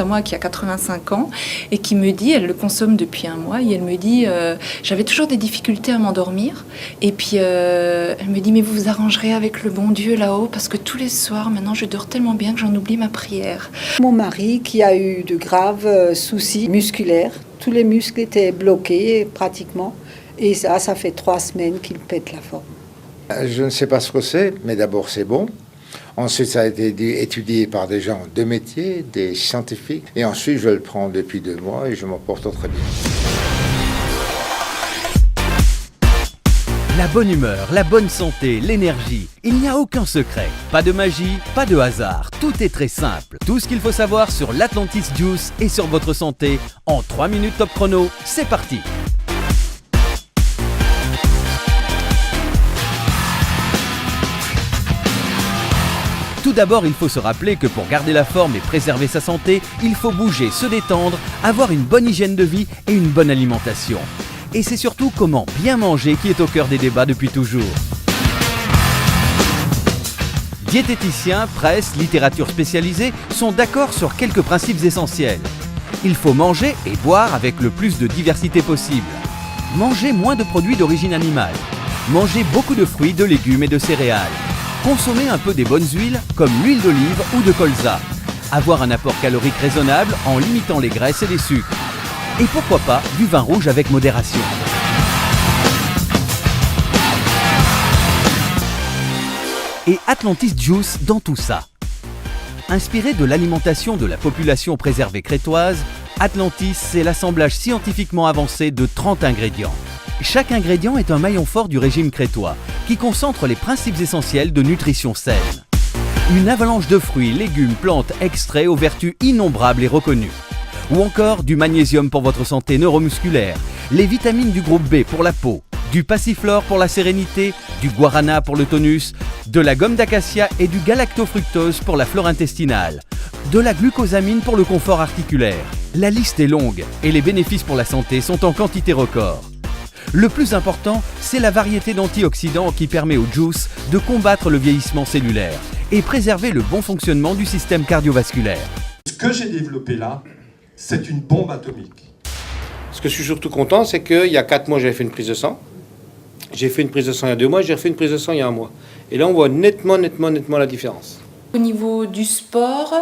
patiente à moi qui a 85 ans et qui me dit, elle le consomme depuis un mois, et elle me dit, j'avais toujours des difficultés à m'endormir. Et puis, elle me dit, mais vous vous arrangerez avec le bon Dieu là-haut, parce que tous les soirs, maintenant, je dors tellement bien que j'en oublie ma prière. Mon mari, qui a eu de graves soucis musculaires, tous les muscles étaient bloqués pratiquement, et ça fait 3 semaines qu'il pète la forme. Je ne sais pas ce que c'est, mais d'abord c'est bon. Ensuite, ça a été étudié par des gens de métier, des scientifiques. Et ensuite, je le prends depuis 2 mois et je m'en porte très bien. La bonne humeur, la bonne santé, l'énergie, il n'y a aucun secret. Pas de magie, pas de hasard, tout est très simple. Tout ce qu'il faut savoir sur l'Atlantis Juice et sur votre santé en 3 minutes top chrono, c'est parti. Tout d'abord, il faut se rappeler que pour garder la forme et préserver sa santé, il faut bouger, se détendre, avoir une bonne hygiène de vie et une bonne alimentation. Et c'est surtout comment bien manger qui est au cœur des débats depuis toujours. Diététiciens, presse, littérature spécialisée sont d'accord sur quelques principes essentiels. Il faut manger et boire avec le plus de diversité possible. Manger moins de produits d'origine animale. Manger beaucoup de fruits, de légumes et de céréales. Consommer un peu des bonnes huiles comme l'huile d'olive ou de colza. Avoir un apport calorique raisonnable en limitant les graisses et les sucres. Et pourquoi pas du vin rouge avec modération. Et Atlantis Juice dans tout ça. Inspiré de l'alimentation de la population préservée crétoise, Atlantis, c'est l'assemblage scientifiquement avancé de 30 ingrédients. Chaque ingrédient est un maillon fort du régime crétois, qui concentre les principes essentiels de nutrition saine. Une avalanche de fruits, légumes, plantes, extraits aux vertus innombrables et reconnues. Ou encore du magnésium pour votre santé neuromusculaire, les vitamines du groupe B pour la peau, du passiflore pour la sérénité, du guarana pour le tonus, de la gomme d'acacia et du galactofructose pour la flore intestinale, de la glucosamine pour le confort articulaire. La liste est longue et les bénéfices pour la santé sont en quantité record. Le plus important, c'est la variété d'antioxydants qui permet au juice de combattre le vieillissement cellulaire et préserver le bon fonctionnement du système cardiovasculaire. Ce que j'ai développé là, c'est une bombe atomique. Ce que je suis surtout content, c'est qu'il y a 4 mois, j'avais fait une prise de sang. J'ai fait une prise de sang il y a 2 mois, j'ai refait une prise de sang il y a 1 mois. Et là, on voit nettement la différence. Au niveau du sport,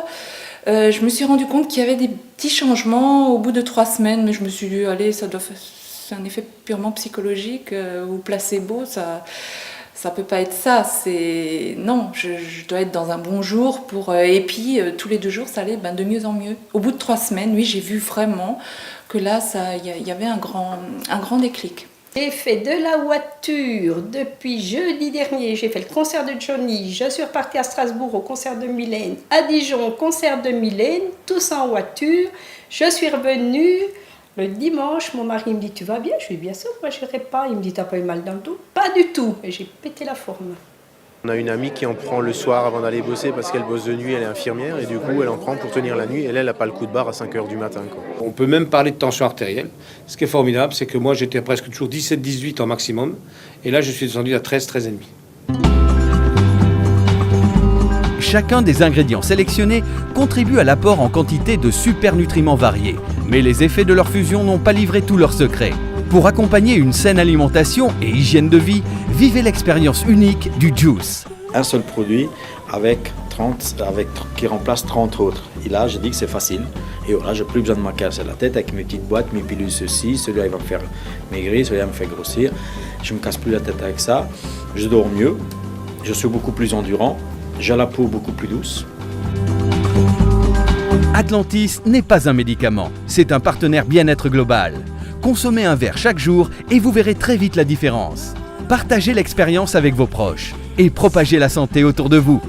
je me suis rendu compte qu'il y avait des petits changements au bout de 3 semaines, mais je me suis dit, allez, c'est un effet purement psychologique ou placebo, ça peut pas être ça. Non, je dois être dans un bon jour et puis tous les 2 jours, ça allait de mieux en mieux. Au bout de 3 semaines, oui, j'ai vu vraiment que là, il y avait un grand déclic. J'ai fait de la voiture depuis jeudi dernier. J'ai fait le concert de Johnny. Je suis repartie à Strasbourg au concert de Mylène. À Dijon, au concert de Mylène. Tous en voiture. Je suis revenue. Le dimanche, mon mari me dit « Tu vas bien ?» Je lui dis « Bien sûr, moi je n'irai pas. » Il me dit « T'as pas eu mal dans le dos ?» Pas du tout. Et j'ai pété la forme. On a une amie qui en prend le soir avant d'aller bosser parce qu'elle bosse de nuit, elle est infirmière et du coup elle en prend pour tenir la nuit. Elle n'a pas le coup de barre à 5h du matin. On peut même parler de tension artérielle. Ce qui est formidable, c'est que moi j'étais presque toujours 17-18 en maximum. Et là je suis descendu à 13-13,5. Chacun des ingrédients sélectionnés contribue à l'apport en quantité de supernutriments variés. Mais les effets de leur fusion n'ont pas livré tous leurs secrets. Pour accompagner une saine alimentation et hygiène de vie, vivez l'expérience unique du juice. Un seul produit qui remplace 30 autres. Et là, je dis que c'est facile. Et voilà, je n'ai plus besoin de me casser la tête avec mes petites boîtes, mes pilules, celui-là il va me faire maigrir, celui-là il me fait grossir. Je ne me casse plus la tête avec ça. Je dors mieux. Je suis beaucoup plus endurant. J'ai la peau beaucoup plus douce. Atlantis n'est pas un médicament, c'est un partenaire bien-être global. Consommez un verre chaque jour et vous verrez très vite la différence. Partagez l'expérience avec vos proches et propagez la santé autour de vous.